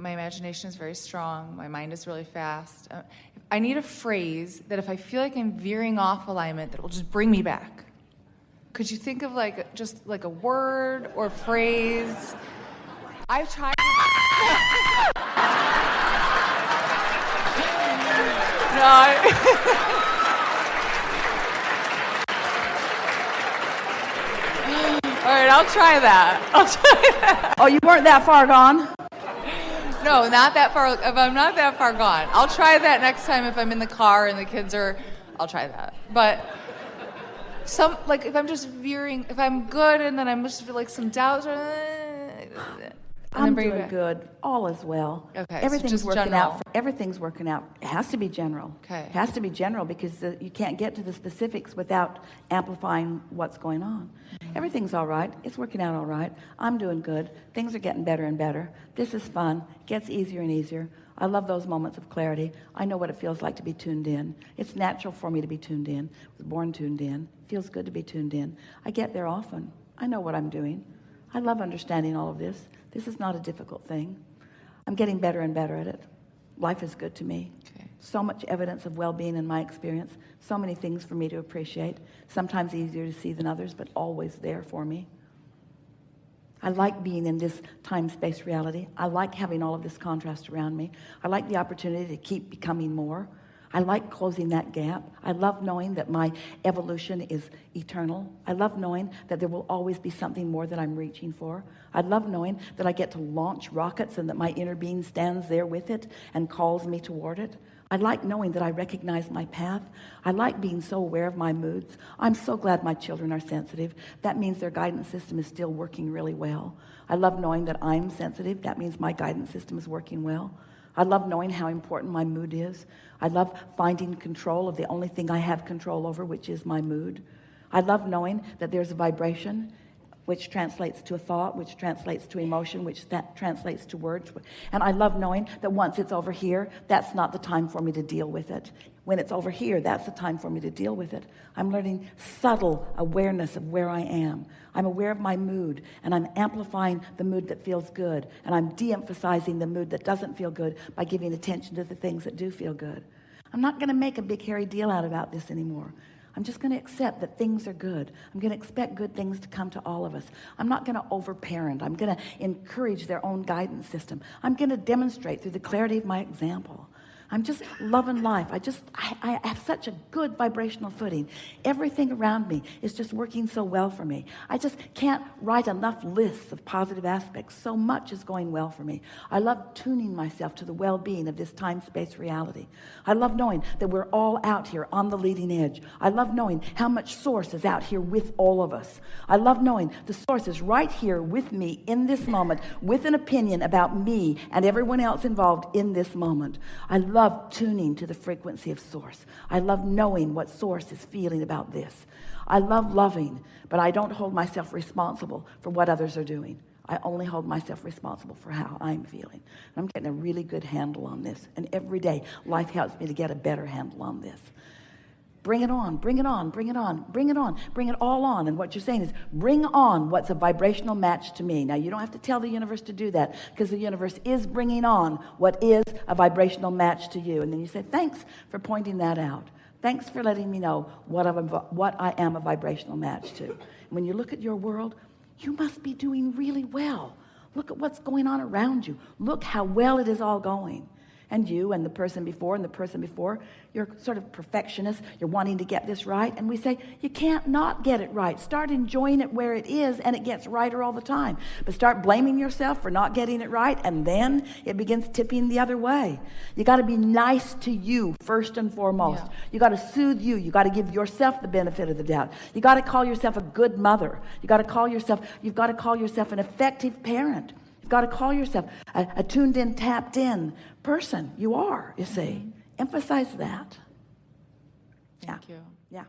my imagination is very strong. My mind is really fast. I need a phrase that if I feel like I'm veering off alignment, that will just bring me back. Could you think of just like a word or phrase? I've tried. All right, I'll try that. Oh, you weren't that far gone? No, not that far. If I'm not that far gone, I'll try that next time if I'm in the car and the kids are, I'll try that. But if I'm just veering, if I'm good and then I'm just like some doubts, I'm doing good. All is well. Okay, Everything's so working general. out. Everything's working out. It has to be general. Okay. It has to be general because you can't get to the specifics without amplifying what's going on. Mm-hmm. Everything's all right. It's working out all right. I'm doing good. Things are getting better and better. This is fun. Gets easier and easier. I love those moments of clarity. I know what it feels like to be tuned in. It's natural for me to be tuned in. I was born tuned in. It feels good to be tuned in. I get there often. I know what I'm doing. I love understanding all of this. This is not a difficult thing. I'm getting better and better at it. Life is good to me. Okay. So much evidence of well-being in my experience. So many things for me to appreciate. Sometimes easier to see than others, but always there for me. I like being in this time-space reality. I like having all of this contrast around me. I like the opportunity to keep becoming more. I like closing that gap. I love knowing that my evolution is eternal. I love knowing that there will always be something more that I'm reaching for. I love knowing that I get to launch rockets and that my inner being stands there with it and calls me toward it. I like knowing that I recognize my path. I like being so aware of my moods. I'm so glad my children are sensitive. That means their guidance system is still working really well. I love knowing that I'm sensitive. That means my guidance system is working well. I love knowing how important my mood is. I love finding control of the only thing I have control over, which is my mood. I love knowing that there's a vibration which translates to a thought, which translates to emotion, which translates to words. And I love knowing that once it's over here, that's not the time for me to deal with it. When it's over here, that's the time for me to deal with it. I'm learning subtle awareness of where I am. I'm aware of my mood, and I'm amplifying the mood that feels good, and I'm de-emphasizing the mood that doesn't feel good by giving attention to the things that do feel good. I'm not going to make a big hairy deal out about this anymore. I'm just going to accept that things are good. I'm going to expect good things to come to all of us. I'm not going to overparent. I'm going to encourage their own guidance system. I'm going to demonstrate through the clarity of my example. I'm just loving life. I have such a good vibrational footing. Everything around me is just working so well for me. I just can't write enough lists of positive aspects. So much is going well for me. I love tuning myself to the well-being of this time-space reality. I love knowing that we're all out here on the leading edge. I love knowing how much source is out here with all of us. I love knowing the source is right here with me in this moment with an opinion about me and everyone else involved in this moment. I love tuning to the frequency of source. I love knowing what source is feeling about this. I love loving, but I don't hold myself responsible for what others are doing. I only hold myself responsible for how I'm feeling. And I'm getting a really good handle on this. And every day, life helps me to get a better handle on this. Bring it on, bring it on, bring it on, bring it on, bring it all on. And what you're saying is, bring on what's a vibrational match to me. Now, you don't have to tell the universe to do that, because the universe is bringing on what is a vibrational match to you. And then you say, thanks for pointing that out. Thanks for letting me know what I am a vibrational match to. When you look at your world, you must be doing really well. Look at what's going on around you. Look how well it is all going. And you and the person before and the person before, you're sort of perfectionists. You're wanting to get this right. And we say, you can't not get it right. Start enjoying it where it is, and it gets righter all the time. But start blaming yourself for not getting it right, and then it begins tipping the other way. You got to be nice to you first and foremost. Yeah. You got to soothe you. You got to give yourself the benefit of the doubt. You got to call yourself a good mother. You've got to call yourself an effective parent. You've got to call yourself a tuned in, tapped in person. You are, you see. Emphasize that. Thank you. Yeah.